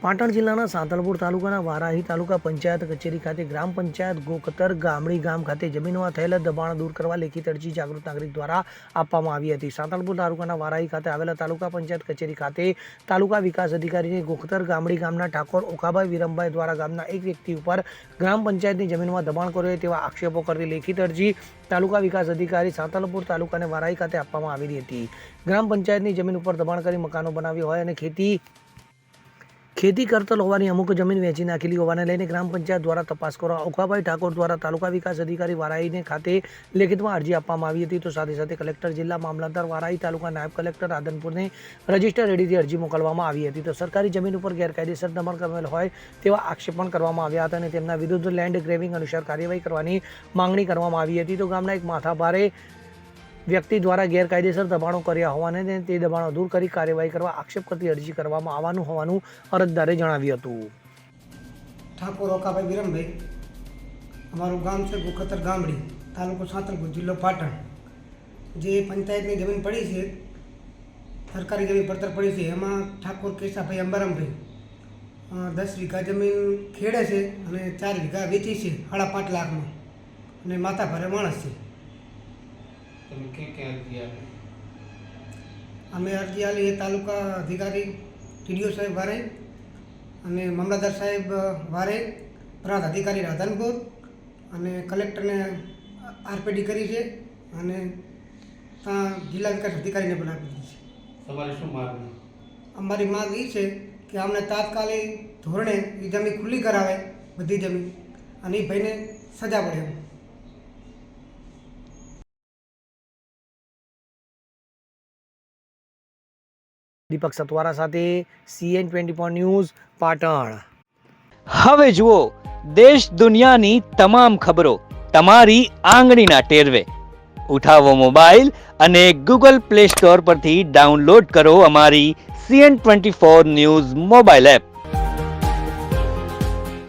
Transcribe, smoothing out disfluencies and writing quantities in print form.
પાટણ જિલ્લાના સાંતલપુર તાલુકાના વારાહી તાલુકા પંચાયત કચેરી ખાતે ગ્રામ પંચાયત ગોકતર ગામડી ગામ ખાતે જમીનમાં થયેલા દબાણ દૂર કરવા લેખિત અરજી જાગૃત નાગરિક દ્વારા આપવામાં આવી હતી. સાંતલપુર તાલુકાના વારાહી ખાતે આવેલા તાલુકા પંચાયત કચેરી ખાતે તાલુકા વિકાસ અધિકારીને ગોકતર ગામડી ગામના ઠાકોર ઓખાભાઈ વિરમભાઈ દ્વારા ગામના એક વ્યક્તિ ઉપર ગ્રામ પંચાયતની જમીનમાં દબાણ કર્યું હોય તેવા આક્ષેપો કરતી લેખિત અરજી તાલુકા વિકાસ અધિકારી સાંતલપુર તાલુકાને વારાહી ખાતે આપવામાં આવેલી હતી. ગ્રામ પંચાયતની જમીન ઉપર દબાણ કરી મકાનો બનાવ્યા હોય અને ખેતી કરતલ હોવાની અમુક જમીન વેચી નાખેલી હોવાને લઈને ગ્રામ પંચાયત દ્વારા તપાસ કરવા ઓખાભાઈ ઠાકોર દ્વારા તાલુકા વિકાસ અધિકારી વારાહીને ખાતે લેખિતમાં અરજી આપવામાં આવી હતી. તો સાથે સાથે કલેક્ટર જિલ્લા મામલતદાર વારાહી તાલુકા નાયબ કલેક્ટર રાધનપુરને રજિસ્ટર રેડીથી અરજી મોકલવામાં આવી હતી. તો સરકારી જમીન ઉપર ગેરકાયદેસર દબાણ કરેલ હોય તેવા આક્ષેપ પણ કરવામાં આવ્યા હતા અને તેમના વિરુદ્ધ લેન્ડ ગ્રેવિંગ અનુસાર કાર્યવાહી કરવાની માંગણી કરવામાં આવી હતી. તો ગામના એક માથાભારે વ્યક્તિ દ્વારા ગેરકાયદેસર દબાણો કર્યા હોવાને તે દબાણો દૂર કરી કાર્યવાહી કરવા આક્ષેપ કરતી અરજી કરવામાં આવવાનું હોવાનું અરજદારે જણાવ્યું હતું. ઠાકોર ઓખાભાઈ વિરમભાઈ, અમારું ગામ છે ગોકતર ગામડી, તાલુકો સાંતલપુર, જિલ્લો પાટણ. જે પંચાયતની જમીન પડી છે, સરકારી જમીન પડતર પડી છે, એમાં ઠાકોર કેશાભાઈ અંબારામભાઈ 10 વીઘા જમીન ખેડે છે અને 4 વીઘા વેચી છે 5.5 લાખમાં, અને માથા ભારે માણસ છે. અમે અરજી આલી એ તાલુકા અધિકારી ટીડીઓ સાહેબ વારે અને મામલતદાર સાહેબ વારે, પ્રાંત અધિકારી રાધનપુર અને કલેક્ટરને આરપીડી કરી છે અને ત્યાં જિલ્લા વિકાસ અધિકારીને પણ આપી દીધી છે. તમારી શું માંગ? અમારી માંગ એ છે કે અમને તાત્કાલિક ધોરણે એ જમીન ખુલ્લી કરાવે, બધી જમીન, અને એ ભાઈને સજા પડે એમ. દીપક સતવારા સાથે CN24 ન્યૂઝ પાટણ. હવે જુઓ દેશ દુનિયાની તમામ ખબરો તમારી આંગળીના ટેરવે. ઉઠાવો મોબાઈલ અને Google Play Store પરથી ડાઉનલોડ કરો અમારી CN24 ન્યૂઝ મોબાઈલ એપ.